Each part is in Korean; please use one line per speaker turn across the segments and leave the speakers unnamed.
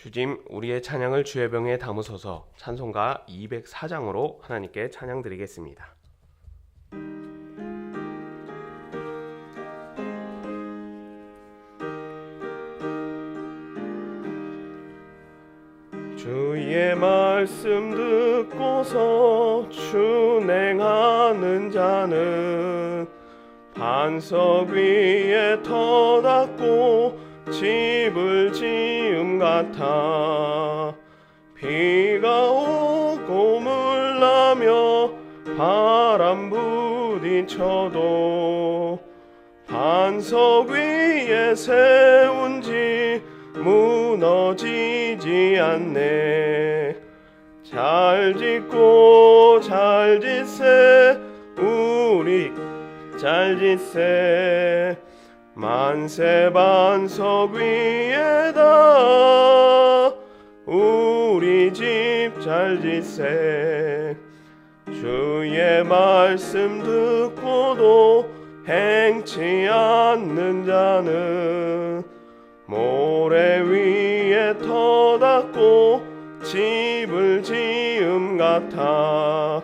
주님, 우리의 찬양을 주의 병에 담으소서. 찬송가 204장으로 하나님께 찬양 드리겠습니다. 주의 말씀 듣고서 준행하는 자는 반석 위에 터닫고 집을 지음 같아. 비가 오고 물나며 바람 부딪혀도 반석 위에 세운 집 무너지지 않네. 잘 짓고 잘 짓세 우리 잘 짓세. 만세 반석 위에다 우리 집 잘 짓세. 주의 말씀 듣고도 행치 않는 자는 모래 위에 터닫고 집을 지음 같아.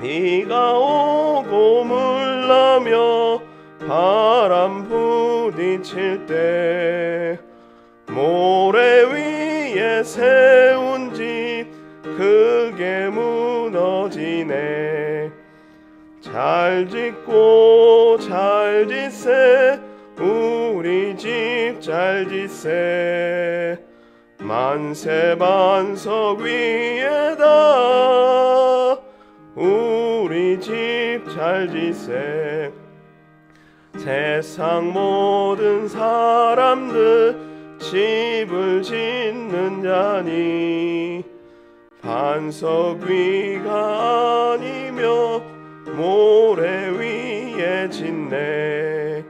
비가 오고 물나며 바람 부딪힐 때 모래 위에 세운 집 크게 무너지네. 잘 짓고 잘 짓세 우리 집 잘 짓세. 만세 반석 위에다 우리 집 잘 짓세. 세상 모든 사람들 집을 짓는 자니 반석 위가 아니며 모래 위에 짓네.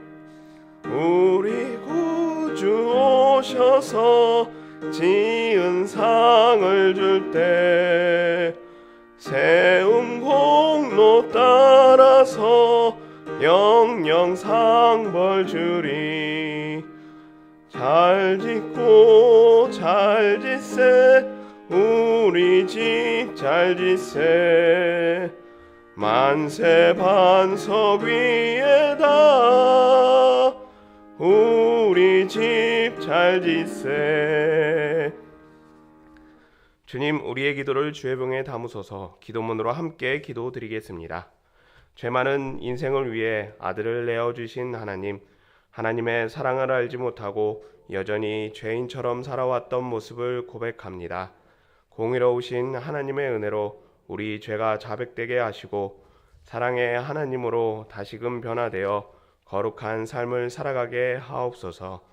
우리 구주 오셔서 지은 상을 줄 때 세운 공로 따라서 영영 상벌 주리. 잘 짓고 잘 짓세 우리 집 잘 짓세. 만세 반석 위에다 우리 집 잘 짓세. 주님, 우리의 기도를 주의 병에 담으소서. 기도문으로 함께 기도드리겠습니다. 죄 많은 인생을 위해 아들을 내어주신 하나님, 하나님의 사랑을 알지 못하고 여전히 죄인처럼 살아왔던 모습을 고백합니다. 공의로우신 하나님의 은혜로 우리 죄가 자백되게 하시고 사랑의 하나님으로 다시금 변화되어 거룩한 삶을 살아가게 하옵소서.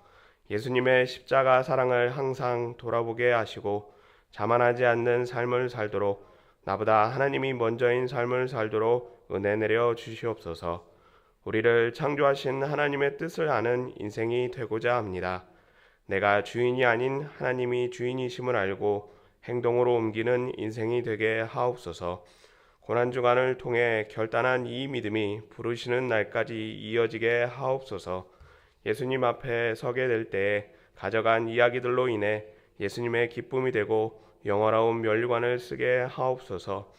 예수님의 십자가 사랑을 항상 돌아보게 하시고 자만하지 않는 삶을 살도록, 나보다 하나님이 먼저인 삶을 살도록 은혜 내려 주시옵소서. 우리를 창조하신 하나님의 뜻을 아는 인생이 되고자 합니다. 내가 주인이 아닌 하나님이 주인이심을 알고 행동으로 옮기는 인생이 되게 하옵소서. 고난주간을 통해 결단한 이 믿음이 부르시는 날까지 이어지게 하옵소서. 예수님 앞에 서게 될 때에 가져간 이야기들로 인해 예수님의 기쁨이 되고 영원로운 면류관을 쓰게 하옵소서.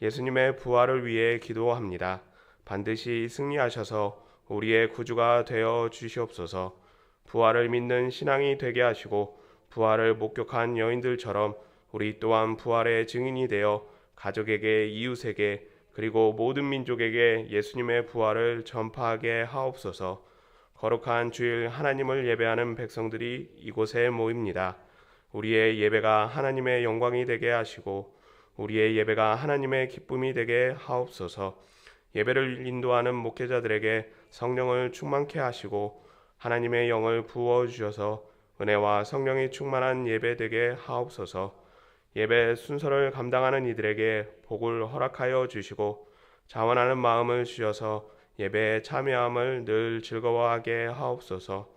예수님의 부활을 위해 기도합니다. 반드시 승리하셔서 우리의 구주가 되어 주시옵소서. 부활을 믿는 신앙이 되게 하시고 부활을 목격한 여인들처럼 우리 또한 부활의 증인이 되어 가족에게, 이웃에게, 그리고 모든 민족에게 예수님의 부활을 전파하게 하옵소서. 거룩한 주일 하나님을 예배하는 백성들이 이곳에 모입니다. 우리의 예배가 하나님의 영광이 되게 하시고 우리의 예배가 하나님의 기쁨이 되게 하옵소서. 예배를 인도하는 목회자들에게 성령을 충만케 하시고 하나님의 영을 부어주셔서 은혜와 성령이 충만한 예배 되게 하옵소서. 예배 순서를 감당하는 이들에게 복을 허락하여 주시고 자원하는 마음을 주셔서 예배에 참여함을 늘 즐거워하게 하옵소서.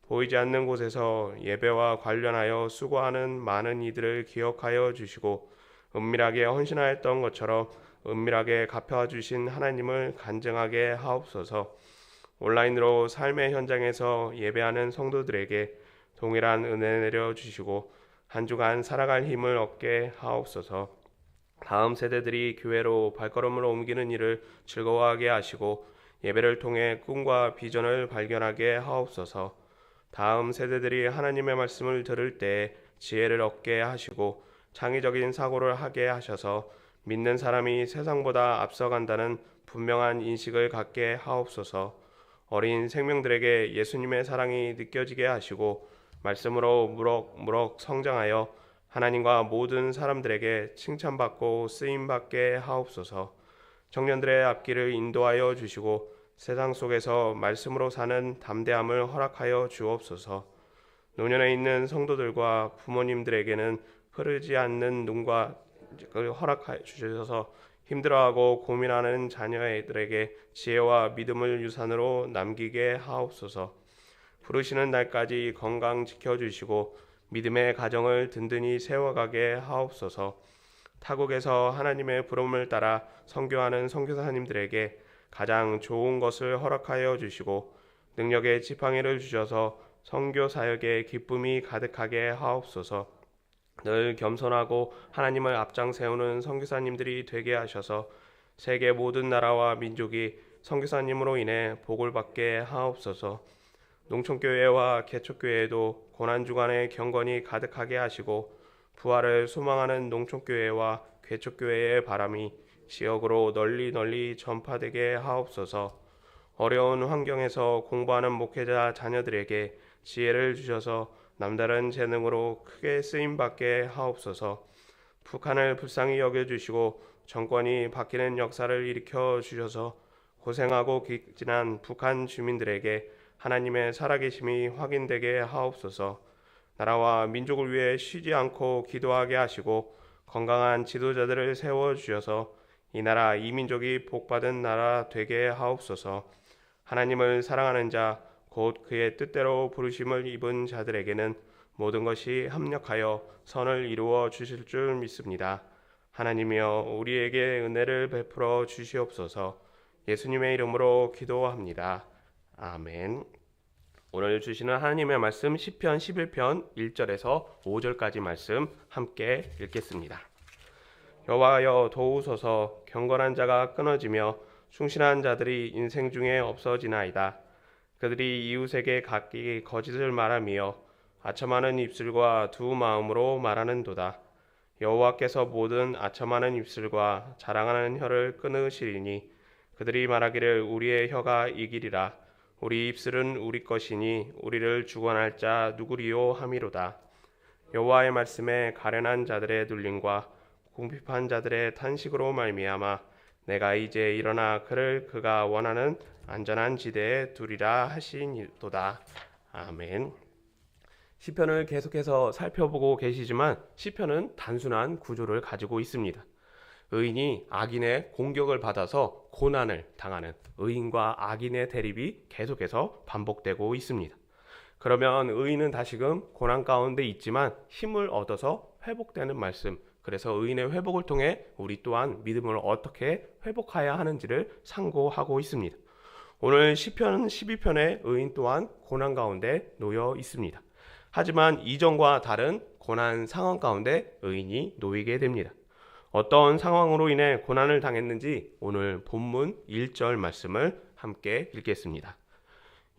보이지 않는 곳에서 예배와 관련하여 수고하는 많은 이들을 기억하여 주시고 은밀하게 헌신하였던 것처럼 은밀하게 갚아주신 하나님을 간증하게 하옵소서. 온라인으로 삶의 현장에서 예배하는 성도들에게 동일한 은혜 내려 주시고 한 주간 살아갈 힘을 얻게 하옵소서. 다음 세대들이 교회로 발걸음을 옮기는 일을 즐거워하게 하시고 예배를 통해 꿈과 비전을 발견하게 하옵소서. 다음 세대들이 하나님의 말씀을 들을 때 지혜를 얻게 하시고 창의적인 사고를 하게 하셔서 믿는 사람이 세상보다 앞서간다는 분명한 인식을 갖게 하옵소서. 어린 생명들에게 예수님의 사랑이 느껴지게 하시고 말씀으로 무럭무럭 성장하여 하나님과 모든 사람들에게 칭찬받고 쓰임받게 하옵소서. 청년들의 앞길을 인도하여 주시고 세상 속에서 말씀으로 사는 담대함을 허락하여 주옵소서. 노년에 있는 성도들과 부모님들에게는 흐르지 않는 눈과 허락하여 주셔서 힘들어하고 고민하는 자녀들에게 지혜와 믿음을 유산으로 남기게 하옵소서. 부르시는 날까지 건강 지켜주시고 믿음의 가정을 든든히 세워가게 하옵소서. 타국에서 하나님의 부름을 따라 선교하는 선교사님들에게 가장 좋은 것을 허락하여 주시고 능력의 지팡이를 주셔서 선교 사역에 기쁨이 가득하게 하옵소서. 늘 겸손하고 하나님을 앞장 세우는 선교사님들이 되게 하셔서 세계 모든 나라와 민족이 선교사님으로 인해 복을 받게 하옵소서. 농촌교회와 개척교회에도 고난주간의 경건이 가득하게 하시고 부활을 소망하는 농촌교회와 개척교회의 바람이 지역으로 널리 전파되게 하옵소서. 어려운 환경에서 공부하는 목회자 자녀들에게 지혜를 주셔서 남다른 재능으로 크게 쓰임받게 하옵소서. 북한을 불쌍히 여겨주시고 정권이 바뀌는 역사를 일으켜 주셔서 고생하고 지난 북한 주민들에게 하나님의 살아계심이 확인되게 하옵소서. 나라와 민족을 위해 쉬지 않고 기도하게 하시고 건강한 지도자들을 세워주셔서 이 나라 이 민족이 복받은 나라 되게 하옵소서. 하나님을 사랑하는 자 곧 그의 뜻대로 부르심을 입은 자들에게는 모든 것이 합력하여 선을 이루어 주실 줄 믿습니다. 하나님이여 우리에게 은혜를 베풀어 주시옵소서. 예수님의 이름으로 기도합니다. 아멘. 오늘 주시는 하나님의 말씀 시편 11편 1절에서 5절까지 말씀 함께 읽겠습니다. 여호와여 도우소서. 경건한 자가 끊어지며 충실한 자들이 인생 중에 없어지나이다. 그들이 이웃에게 각기 거짓을 말하며 아첨하는 입술과 두 마음으로 말하는도다. 여호와께서 모든 아첨하는 입술과 자랑하는 혀를 끊으시리니 그들이 말하기를 우리의 혀가 이기리라. 우리 입술은 우리 것이니 우리를 주관할 자 누구리요 함이로다. 여호와의 말씀에 가련한 자들의 눌림과 궁핍한 자들의 탄식으로 말미암아 내가 이제 일어나 그를 그가 원하는 안전한 지대에 두리라 하시니도다. 아멘. 시편을 계속해서 살펴보고 계시지만 시편은 단순한 구조를 가지고 있습니다. 의인이 악인의 공격을 받아서 고난을 당하는 의인과 악인의 대립이 계속해서 반복되고 있습니다. 그러면 의인은 다시금 고난 가운데 있지만 힘을 얻어서 회복되는 말씀, 그래서 의인의 회복을 통해 우리 또한 믿음을 어떻게 회복해야 하는지를 상고하고 있습니다. 오늘 시편 12편의 의인 또한 고난 가운데 놓여 있습니다. 하지만 이전과 다른 고난 상황 가운데 의인이 놓이게 됩니다. 어떤 상황으로 인해 고난을 당했는지 오늘 본문 1절 말씀을 함께 읽겠습니다.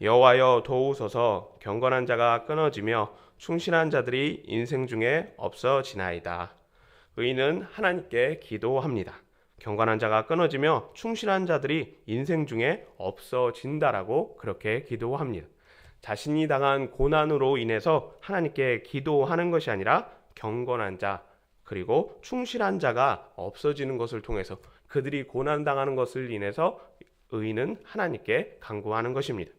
여호와여 도우소서. 경건한 자가 끊어지며 충실한 자들이 인생 중에 없어지나이다. 의인은 하나님께 기도합니다. 경건한 자가 끊어지며 충실한 자들이 인생 중에 없어진다라고 그렇게 기도합니다. 자신이 당한 고난으로 인해서 하나님께 기도하는 것이 아니라 경건한 자 그리고 충실한 자가 없어지는 것을 통해서 그들이 고난당하는 것을 인해서 의인은 하나님께 간구하는 것입니다.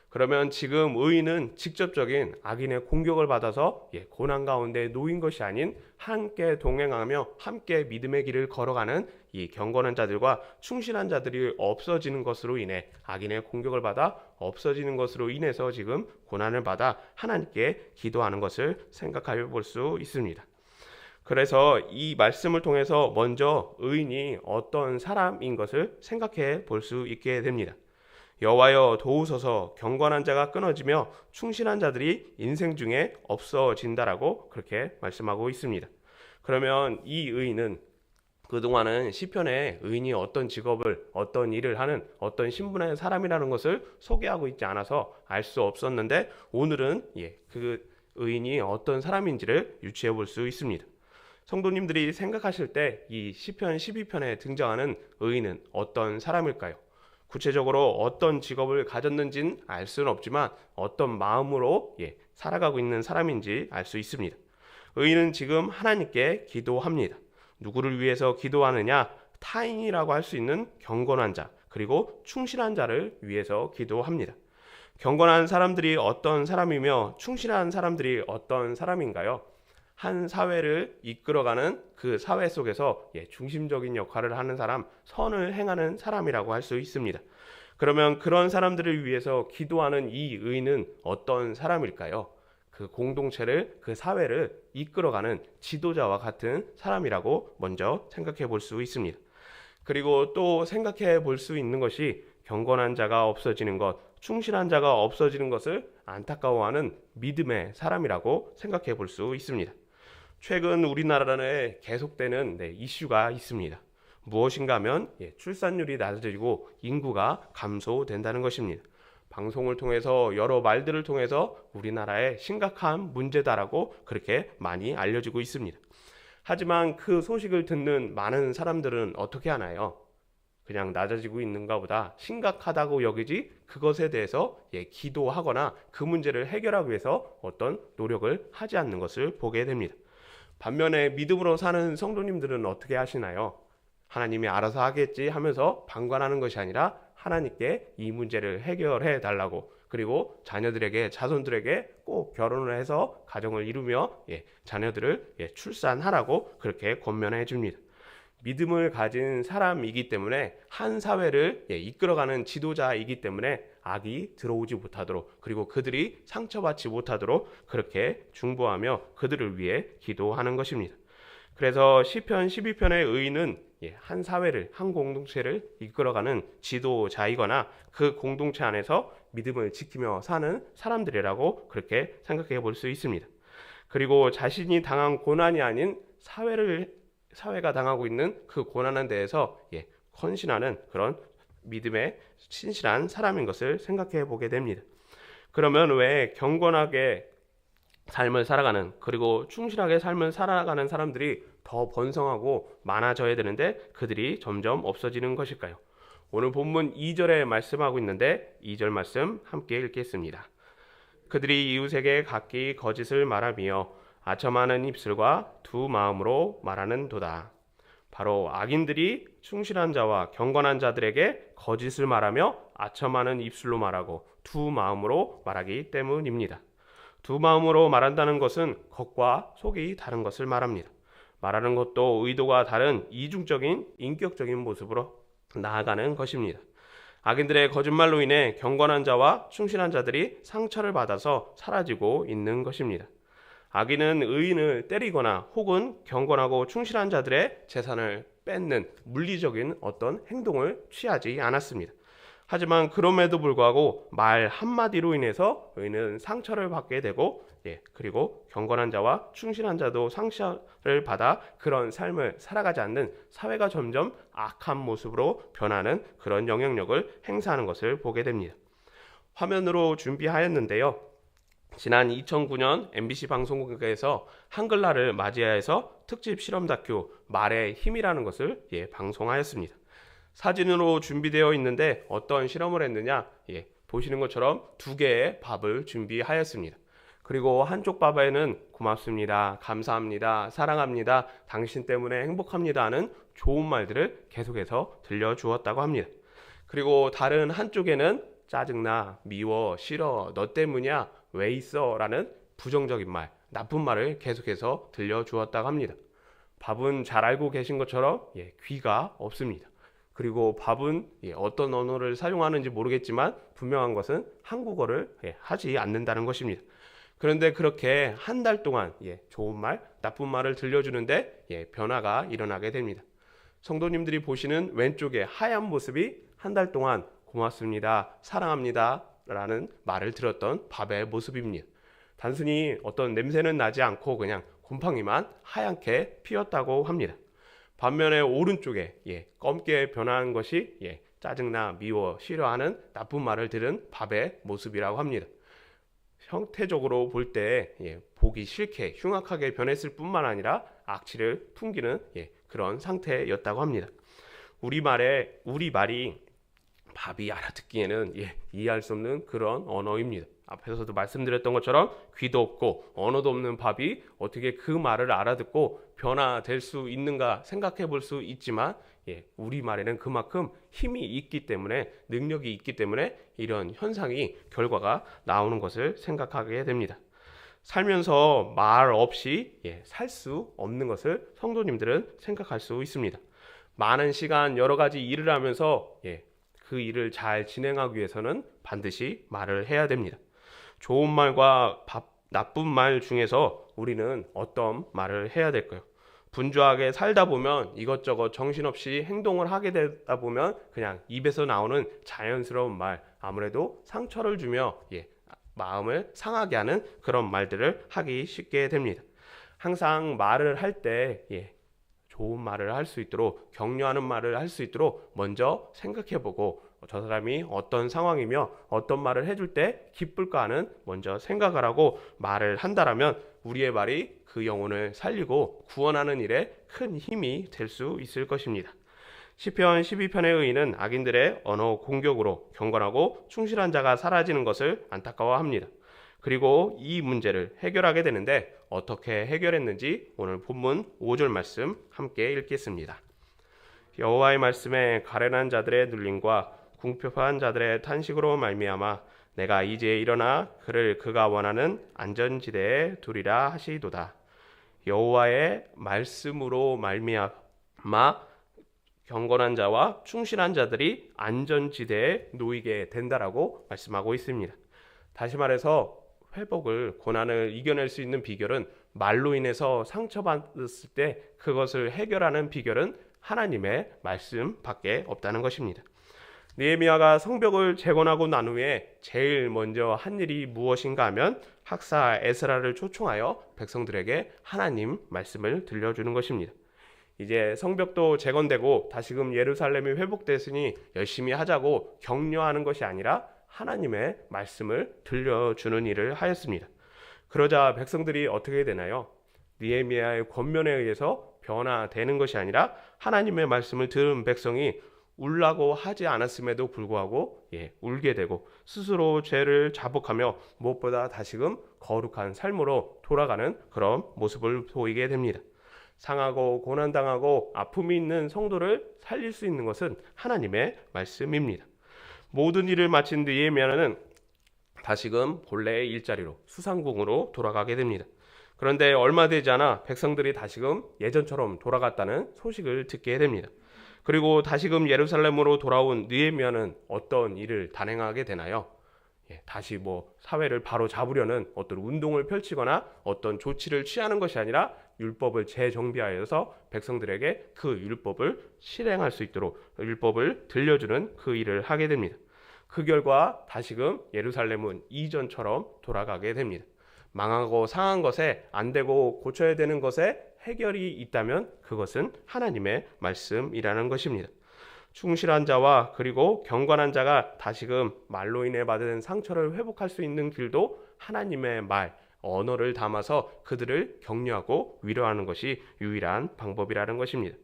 그러면 지금 의인은 직접적인 악인의 공격을 받아서 고난 가운데 놓인 것이 아닌 함께 동행하며 함께 믿음의 길을 걸어가는 이 경건한 자들과 충실한 자들이 없어지는 것으로 인해 악인의 공격을 받아 없어지는 것으로 인해서 지금 고난을 받아 하나님께 기도하는 것을 생각해 볼 수 있습니다. 그래서 이 말씀을 통해서 먼저 의인이 어떤 사람인 것을 생각해 볼 수 있게 됩니다. 여호와여 도우소서 경건한 자가 끊어지며 충실한 자들이 인생 중에 없어진다라고 그렇게 말씀하고 있습니다. 그러면 이 의인은 그동안은 시편에 의인이 어떤 직업을 어떤 일을 하는 어떤 신분의 사람이라는 것을 소개하고 있지 않아서 알 수 없었는데 오늘은 그 의인이 어떤 사람인지를 유추해 볼 수 있습니다. 성도님들이 생각하실 때 이 시편 12편에 등장하는 의인은 어떤 사람일까요? 구체적으로 어떤 직업을 가졌는지는 알 수는 없지만 어떤 마음으로 살아가고 있는 사람인지 알 수 있습니다. 의인은 지금 하나님께 기도합니다. 누구를 위해서 기도하느냐? 타인이라고 할 수 있는 경건한 자, 그리고 충실한 자를 위해서 기도합니다. 경건한 사람들이 어떤 사람이며 충실한 사람들이 어떤 사람인가요? 한 사회를 이끌어가는 그 사회 속에서 중심적인 역할을 하는 사람, 선을 행하는 사람이라고 할 수 있습니다. 그러면 그런 사람들을 위해서 기도하는 이 의인은 어떤 사람일까요? 그 공동체를, 그 사회를 이끌어가는 지도자와 같은 사람이라고 먼저 생각해 볼 수 있습니다. 그리고 또 생각해 볼 수 있는 것이 경건한 자가 없어지는 것, 충실한 자가 없어지는 것을 안타까워하는 믿음의 사람이라고 생각해 볼 수 있습니다. 최근 우리나라 내에 계속되는 이슈가 있습니다. 무엇인가 하면 출산율이 낮아지고 인구가 감소된다는 것입니다. 방송을 통해서 여러 말들을 통해서 우리나라의 심각한 문제다라고 그렇게 많이 알려지고 있습니다. 하지만 그 소식을 듣는 많은 사람들은 어떻게 하나요? 그냥 낮아지고 있는가 보다 심각하다고 여기지 그것에 대해서 기도하거나 그 문제를 해결하기 위해서 어떤 노력을 하지 않는 것을 보게 됩니다. 반면에 믿음으로 사는 성도님들은 어떻게 하시나요? 하나님이 알아서 하겠지 하면서 방관하는 것이 아니라 하나님께 이 문제를 해결해 달라고, 그리고 자녀들에게, 자손들에게 꼭 결혼을 해서 가정을 이루며 자녀들을 출산하라고 그렇게 권면해 줍니다. 믿음을 가진 사람이기 때문에, 한 사회를 이끌어가는 지도자이기 때문에 악이 들어오지 못하도록, 그리고 그들이 상처받지 못하도록 그렇게 중보하며 그들을 위해 기도하는 것입니다. 그래서 시편 12편의 의인은 한 사회를, 한 공동체를 이끌어가는 지도자이거나 그 공동체 안에서 믿음을 지키며 사는 사람들이라고 그렇게 생각해 볼 수 있습니다. 그리고 자신이 당한 고난이 아닌 사회가 당하고 있는 그 고난에 대해서 헌신하는 그런 믿음에 신실한 사람인 것을 생각해 보게 됩니다. 그러면 왜 경건하게 삶을 살아가는, 그리고 충실하게 삶을 살아가는 사람들이 더 번성하고 많아져야 되는데 그들이 점점 없어지는 것일까요? 오늘 본문 2절에 말씀하고 있는데 2절 말씀 함께 읽겠습니다. 그들이 이웃에게 각기 거짓을 말하며 아첨하는 입술과 두 마음으로 말하는 도다. 바로 악인들이 충실한 자와 경건한 자들에게 거짓을 말하며 아첨하는 입술로 말하고 두 마음으로 말하기 때문입니다. 두 마음으로 말한다는 것은 겉과 속이 다른 것을 말합니다. 말하는 것도 의도가 다른 이중적인 인격적인 모습으로 나아가는 것입니다. 악인들의 거짓말로 인해 경건한 자와 충실한 자들이 상처를 받아서 사라지고 있는 것입니다. 악인은 의인을 때리거나 혹은 경건하고 충실한 자들의 재산을 뺏는 물리적인 어떤 행동을 취하지 않았습니다. 하지만 그럼에도 불구하고 말 한마디로 인해서 의인은 상처를 받게 되고 그리고 경건한 자와 충실한 자도 상처를 받아 그런 삶을 살아가지 않는 사회가 점점 악한 모습으로 변하는 그런 영향력을 행사하는 것을 보게 됩니다. 화면으로 준비하였는데요. 지난 2009년 MBC 방송국에서 한글날을 맞이해서 특집 실험 다큐 말의 힘이라는 것을 방송하였습니다. 사진으로 준비되어 있는데 어떤 실험을 했느냐? 보시는 것처럼 두 개의 밥을 준비하였습니다. 그리고 한쪽 밥에는 고맙습니다, 감사합니다, 사랑합니다, 당신 때문에 행복합니다 하는 좋은 말들을 계속해서 들려주었다고 합니다. 그리고 다른 한쪽에는 짜증나, 미워, 싫어, 너 때문이야, 왜 있어 라는 부정적인 말, 나쁜 말을 계속해서 들려주었다고 합니다. 밥은 잘 알고 계신 것처럼 귀가 없습니다. 그리고 밥은 어떤 언어를 사용하는지 모르겠지만 분명한 것은 한국어를 하지 않는다는 것입니다. 그런데 그렇게 한 달 동안 좋은 말, 나쁜 말을 들려주는데 변화가 일어나게 됩니다. 성도님들이 보시는 왼쪽의 하얀 모습이 한 달 동안 고맙습니다, 사랑합니다 라는 말을 들었던 밥의 모습입니다. 단순히 어떤 냄새는 나지 않고 그냥 곰팡이만 하얗게 피었다고 합니다. 반면에 오른쪽에 검게 변한 것이 짜증나, 미워, 싫어하는 나쁜 말을 들은 밥의 모습이라고 합니다. 형태적으로 볼 때 보기 싫게 흉악하게 변했을 뿐만 아니라 악취를 풍기는 그런 상태였다고 합니다. 우리 말이 밥이 알아듣기에는 이해할 수 없는 그런 언어입니다. 앞에서도 말씀드렸던 것처럼 귀도 없고 언어도 없는 밥이 어떻게 그 말을 알아듣고 변화될 수 있는가 생각해 볼 수 있지만 우리 말에는 그만큼 힘이 있기 때문에, 능력이 있기 때문에 이런 현상이, 결과가 나오는 것을 생각하게 됩니다. 살면서 말 없이 살 수 없는 것을 성도님들은 생각할 수 있습니다. 많은 시간 여러 가지 일을 하면서 그 일을 잘 진행하기 위해서는 반드시 말을 해야 됩니다. 좋은 말과 나쁜 말 중에서 우리는 어떤 말을 해야 될까요? 분주하게 살다 보면 이것저것 정신없이 행동을 하게 되다 보면 그냥 입에서 나오는 자연스러운 말, 아무래도 상처를 주며 마음을 상하게 하는 그런 말들을 하기 쉽게 됩니다. 항상 말을 할 때 좋은 말을 할 수 있도록, 격려하는 말을 할 수 있도록 먼저 생각해보고, 저 사람이 어떤 상황이며 어떤 말을 해줄 때 기쁠까 하는 먼저 생각을 하고 말을 한다라면 우리의 말이 그 영혼을 살리고 구원하는 일에 큰 힘이 될 수 있을 것입니다. 시편 12편의 의인은 악인들의 언어 공격으로 경건하고 충실한 자가 사라지는 것을 안타까워합니다. 그리고 이 문제를 해결하게 되는데 어떻게 해결했는지 오늘 본문 5절 말씀 함께 읽겠습니다. 여호와의 말씀에 가련한 자들의 눌림과 궁핍한 자들의 탄식으로 말미암아 내가 이제 일어나 그를 그가 원하는 안전지대에 두리라 하시도다. 여호와의 말씀으로 말미암아 경건한 자와 충실한 자들이 안전지대에 놓이게 된다라고 말씀하고 있습니다. 다시 말해서 회복을, 고난을 이겨낼 수 있는 비결은, 말로 인해서 상처받았을 때 그것을 해결하는 비결은 하나님의 말씀밖에 없다는 것입니다. 느헤미야가 성벽을 재건하고 난 후에 제일 먼저 한 일이 무엇인가 하면 학사 에스라를 초청하여 백성들에게 하나님 말씀을 들려주는 것입니다. 이제 성벽도 재건되고 다시금 예루살렘이 회복됐으니 열심히 하자고 격려하는 것이 아니라 하나님의 말씀을 들려주는 일을 하였습니다. 그러자 백성들이 어떻게 되나요? 느헤미야의 권면에 의해서 변화되는 것이 아니라 하나님의 말씀을 들은 백성이 울라고 하지 않았음에도 불구하고 울게 되고 스스로 죄를 자복하며 무엇보다 다시금 거룩한 삶으로 돌아가는 그런 모습을 보이게 됩니다. 상하고 고난당하고 아픔이 있는 성도를 살릴 수 있는 것은 하나님의 말씀입니다. 모든 일을 마친 느헤미야는 다시금 본래의 일자리로, 수상궁으로 돌아가게 됩니다. 그런데 얼마 되지 않아 백성들이 다시금 예전처럼 돌아갔다는 소식을 듣게 됩니다. 그리고 다시금 예루살렘으로 돌아온 느헤미야는 어떤 일을 단행하게 되나요? 다시 사회를 바로 잡으려는 어떤 운동을 펼치거나 어떤 조치를 취하는 것이 아니라 율법을 재정비하여서 백성들에게 그 율법을 실행할 수 있도록 율법을 들려주는 그 일을 하게 됩니다. 그 결과 다시금 예루살렘은 이전처럼 돌아가게 됩니다. 망하고 상한 것에, 안 되고 고쳐야 되는 것에 해결이 있다면 그것은 하나님의 말씀이라는 것입니다. 충실한 자와 그리고 경건한 자가 다시금 말로 인해 받은 상처를 회복할 수 있는 길도 하나님의 말, 언어를 담아서 그들을 격려하고 위로하는 것이 유일한 방법이라는 것입니다.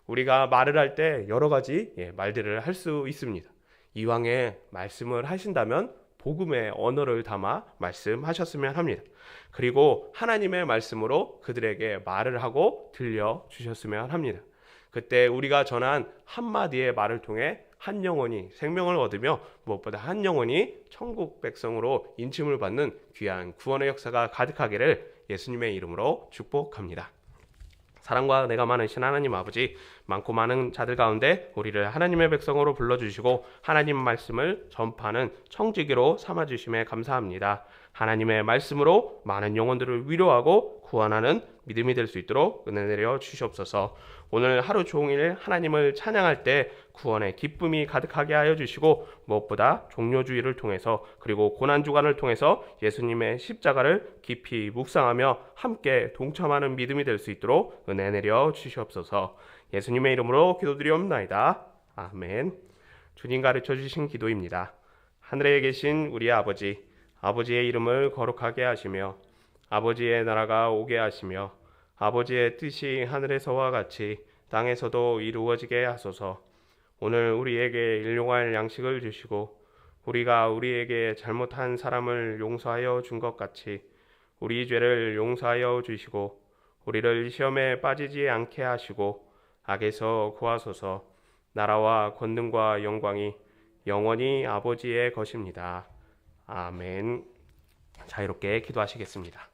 우리가 말을 할 때 여러 가지 말들을 할 수 있습니다. 이왕에 말씀을 하신다면 복음의 언어를 담아 말씀하셨으면 합니다. 그리고 하나님의 말씀으로 그들에게 말을 하고 들려주셨으면 합니다. 그때 우리가 전한 한마디의 말을 통해 한 영혼이 생명을 얻으며 무엇보다 한 영혼이 천국 백성으로 인침을 받는 귀한 구원의 역사가 가득하기를 예수님의 이름으로 축복합니다. 사랑과 은혜가 많으신 하나님 아버지, 많고 많은 자들 가운데 우리를 하나님의 백성으로 불러주시고 하나님 말씀을 전파하는 청지기로 삼아주심에 감사합니다. 하나님의 말씀으로 많은 영혼들을 위로하고 구원하는 믿음이 될 수 있도록 은혜 내려 주시옵소서. 오늘 하루 종일 하나님을 찬양할 때 구원의 기쁨이 가득하게 하여 주시고 무엇보다 종료주의를 통해서 그리고 고난주간을 통해서 예수님의 십자가를 깊이 묵상하며 함께 동참하는 믿음이 될 수 있도록 은혜 내려 주시옵소서. 예수님의 이름으로 기도드리옵나이다. 아멘. 주님 가르쳐 주신 기도입니다. 하늘에 계신 우리 아버지, 아버지의 이름을 거룩하게 하시며 아버지의 나라가 오게 하시며 아버지의 뜻이 하늘에서와 같이 땅에서도 이루어지게 하소서. 오늘 우리에게 일용할 양식을 주시고 우리가 우리에게 잘못한 사람을 용서하여 준 것 같이 우리 죄를 용서하여 주시고 우리를 시험에 빠지지 않게 하시고 악에서 구하소서. 나라와 권능과 영광이 영원히 아버지의 것입니다. 아멘. 자유롭게 기도하시겠습니다.